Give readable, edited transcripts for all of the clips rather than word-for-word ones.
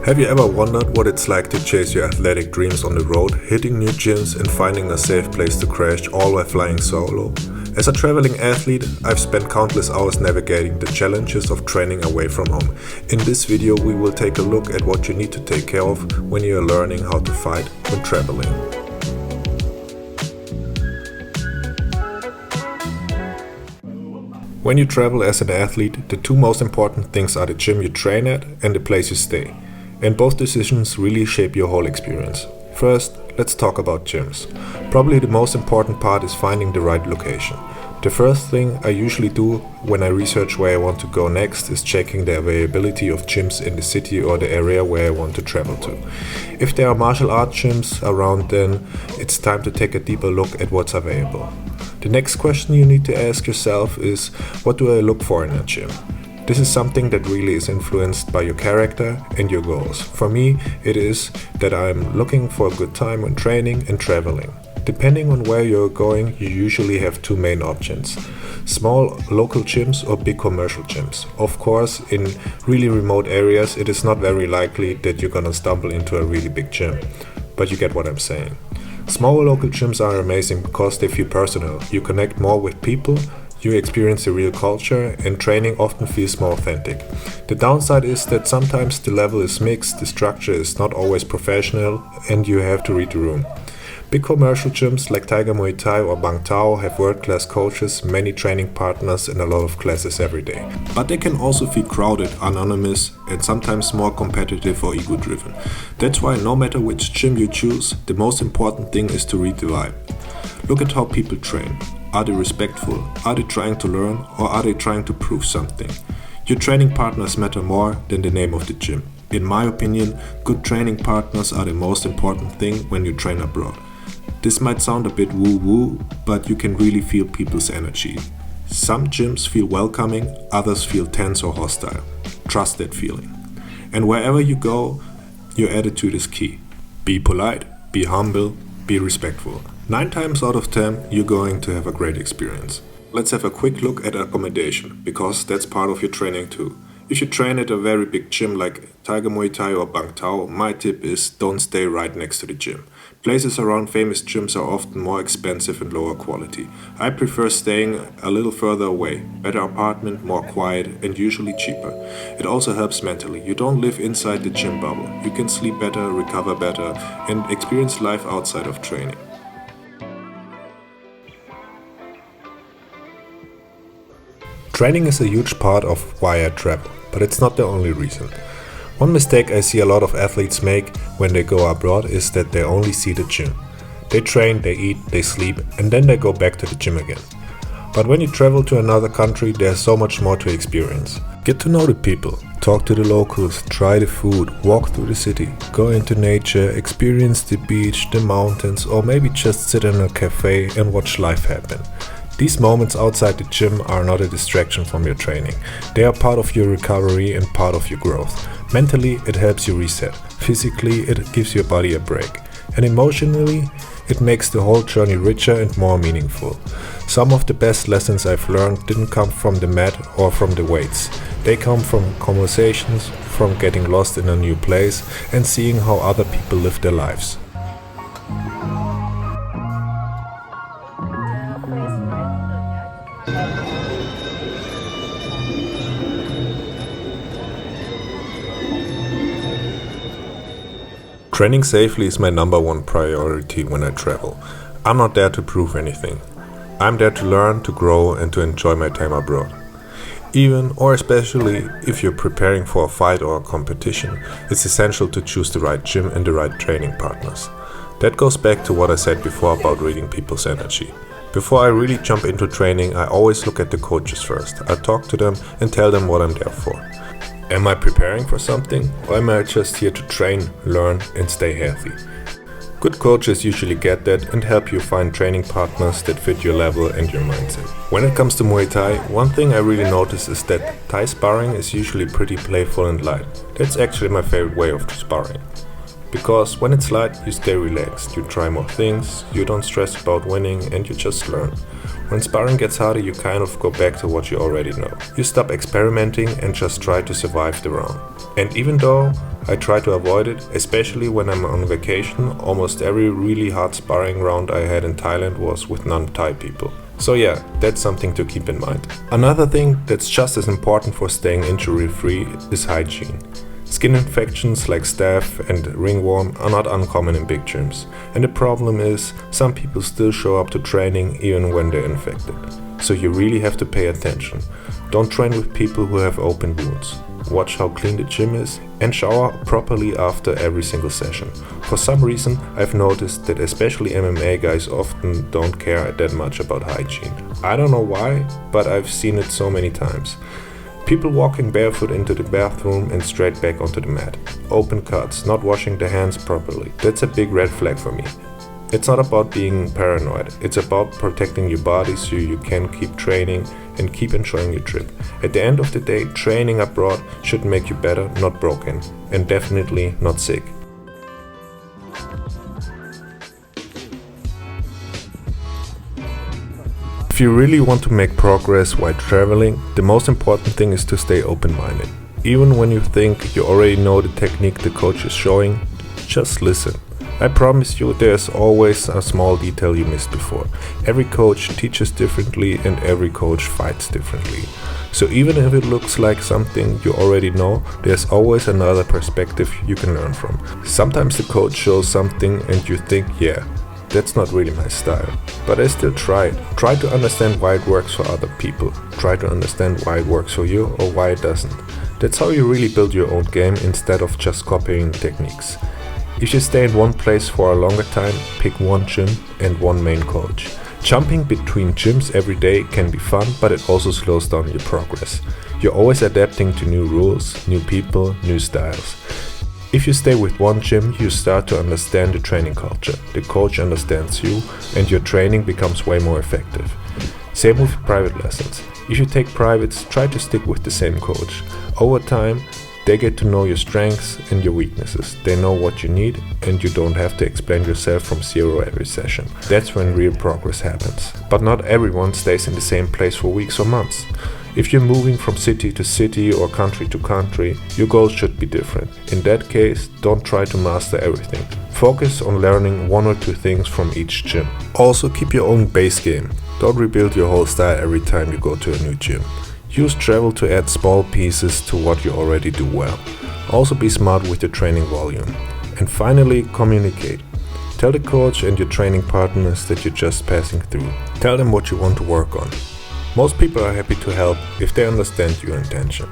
Have you ever wondered what it's like to chase your athletic dreams on the road, hitting new gyms and finding a safe place to crash, all while flying solo? As a traveling athlete, I've spent countless hours navigating the challenges of training away from home. In this video, we will take a look at what you need to take care of when you're learning how to fight when traveling. When you travel as an athlete, the two most important things are the gym you train at and the place you stay. And both decisions really shape your whole experience. First, let's talk about gyms. Probably the most important part is finding the right location. The first thing I usually do when I research where I want to go next is checking the availability of gyms in the city or the area where I want to travel to. If there are martial arts gyms around, then it's time to take a deeper look at what's available. The next question you need to ask yourself is, what do I look for in a gym? This is something that really is influenced by your character and your goals. For me, it is that I'm looking for a good time when training and traveling. Depending on where you're going, you usually have two main options: small local gyms or big commercial gyms. Of course, in really remote areas, it is not very likely that you're gonna stumble into a really big gym, but you get what I'm saying. Small local gyms are amazing because they feel personal. You connect more with people, you experience the real culture, and training often feels more authentic. The downside is that sometimes the level is mixed, the structure is not always professional, and you have to read the room. Big commercial gyms like Tiger Muay Thai or Bang Tao have world-class coaches, many training partners, and a lot of classes every day. But they can also feel crowded, anonymous, and sometimes more competitive or ego-driven. That's why no matter which gym you choose, the most important thing is to read the vibe. Look at how people train. Are they respectful? Are they trying to learn, or are they trying to prove something? Your training partners matter more than the name of the gym. In my opinion, good training partners are the most important thing when you train abroad. This might sound a bit woo-woo, but you can really feel people's energy. Some gyms feel welcoming, others feel tense or hostile. Trust that feeling. And wherever you go, your attitude is key. Be polite, be humble, be respectful. 9 times out of 10, you're going to have a great experience. Let's have a quick look at accommodation, because that's part of your training too. If you train at a very big gym like Tiger Muay Thai or Bang Tao, my tip is don't stay right next to the gym. Places around famous gyms are often more expensive and lower quality. I prefer staying a little further away. Better apartment, more quiet, and usually cheaper. It also helps mentally. You don't live inside the gym bubble. You can sleep better, recover better, and experience life outside of training. Training is a huge part of why I travel, but it's not the only reason. One mistake I see a lot of athletes make when they go abroad is that they only see the gym. They train, they eat, they sleep, and then they go back to the gym again. But when you travel to another country, there's so much more to experience. Get to know the people, talk to the locals, try the food, walk through the city, go into nature, experience the beach, the mountains, or maybe just sit in a cafe and watch life happen. These moments outside the gym are not a distraction from your training. They are part of your recovery and part of your growth. Mentally, it helps you reset. Physically, it gives your body a break. And emotionally, it makes the whole journey richer and more meaningful. Some of the best lessons I've learned didn't come from the mat or from the weights. They come from conversations, from getting lost in a new place, and seeing how other people live their lives. Training safely is my number one priority when I travel. I'm not there to prove anything. I'm there to learn, to grow, and to enjoy my time abroad. Even or especially if you're preparing for a fight or a competition, it's essential to choose the right gym and the right training partners. That goes back to what I said before about reading people's energy. Before I really jump into training, I always look at the coaches first. I talk to them and tell them what I'm there for. Am I preparing for something, or am I just here to train, learn, and stay healthy? Good coaches usually get that and help you find training partners that fit your level and your mindset. When it comes to Muay Thai, one thing I really notice is that Thai sparring is usually pretty playful and light. That's actually my favorite way of sparring. Because when it's light, you stay relaxed, you try more things, you don't stress about winning, and you just learn. When sparring gets harder, you kind of go back to what you already know. You stop experimenting and just try to survive the round. And even though I try to avoid it, especially when I'm on vacation, almost every really hard sparring round I had in Thailand was with non-Thai people. So yeah, that's something to keep in mind. Another thing that's just as important for staying injury-free is hygiene. Skin infections like staph and ringworm are not uncommon in big gyms. And the problem is, some people still show up to training even when they're infected. So you really have to pay attention. Don't train with people who have open wounds. Watch how clean the gym is and shower properly after every single session. For some reason, I've noticed that especially MMA guys often don't care that much about hygiene. I don't know why, but I've seen it so many times. People walking barefoot into the bathroom and straight back onto the mat. Open cuts, not washing their hands properly. That's a big red flag for me. It's not about being paranoid, it's about protecting your body so you can keep training and keep enjoying your trip. At the end of the day, training abroad should make you better, not broken, and definitely not sick. If you really want to make progress while traveling, the most important thing is to stay open-minded. Even when you think you already know the technique the coach is showing, just listen. I promise you there's always a small detail you missed before. Every coach teaches differently and every coach fights differently. So even if it looks like something you already know, there's always another perspective you can learn from. Sometimes the coach shows something and you think, yeah, that's not really my style. But I still try it. Try to understand why it works for other people. Try to understand why it works for you or why it doesn't. That's how you really build your own game instead of just copying techniques. If you stay in one place for a longer time, pick one gym and one main coach. Jumping between gyms every day can be fun, but it also slows down your progress. You're always adapting to new rules, new people, new styles. If you stay with one gym, you start to understand the training culture. The coach understands you and your training becomes way more effective. Same with private lessons. If you take privates, try to stick with the same coach. Over time, they get to know your strengths and your weaknesses. They know what you need and you don't have to explain yourself from zero every session. That's when real progress happens. But not everyone stays in the same place for weeks or months. If you're moving from city to city or country to country, your goals should be different. In that case, don't try to master everything. Focus on learning one or two things from each gym. Also, keep your own base game. Don't rebuild your whole style every time you go to a new gym. Use travel to add small pieces to what you already do well. Also be smart with your training volume. And finally, communicate. Tell the coach and your training partners that you're just passing through. Tell them what you want to work on. Most people are happy to help if they understand your intention.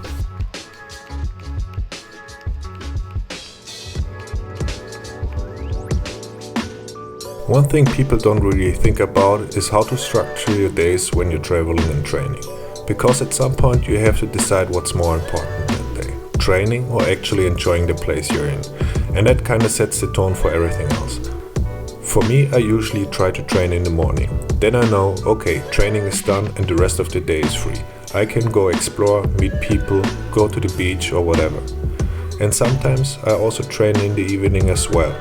One thing people don't really think about is how to structure your days when you're traveling and training. Because at some point you have to decide what's more important that day, training or actually enjoying the place you're in. And that kind of sets the tone for everything else. For me, I usually try to train in the morning. Then I know, okay, training is done and the rest of the day is free. I can go explore, meet people, go to the beach or whatever. And sometimes I also train in the evening as well.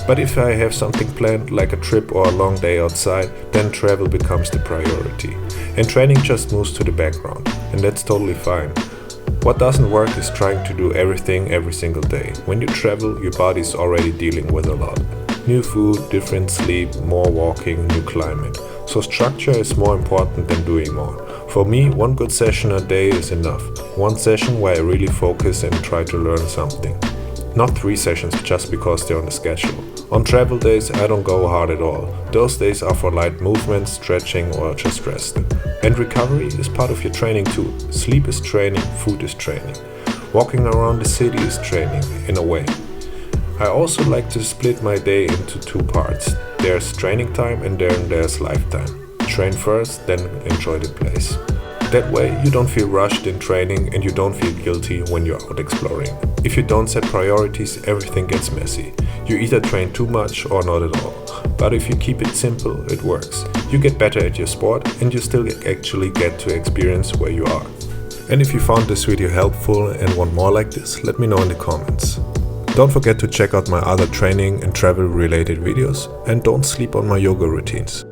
But if I have something planned, like a trip or a long day outside, then travel becomes the priority. And training just moves to the background, and that's totally fine. What doesn't work is trying to do everything every single day. When you travel, your body is already dealing with a lot. New food, different sleep, more walking, new climate. So structure is more important than doing more. For me, one good session a day is enough. One session where I really focus and try to learn something. Not 3 sessions just because they're on the schedule. On travel days, I don't go hard at all. Those days are for light movements, stretching or just rest. And recovery is part of your training too. Sleep is training, food is training. Walking around the city is training, in a way. I also like to split my day into 2 parts. There's training time and then there's life time. Train first, then enjoy the place. That way you don't feel rushed in training and you don't feel guilty when you're out exploring. If you don't set priorities, everything gets messy. You either train too much or not at all. But if you keep it simple, it works. You get better at your sport and you still actually get to experience where you are. And if you found this video helpful and want more like this, let me know in the comments. Don't forget to check out my other training and travel related videos and don't sleep on my yoga routines.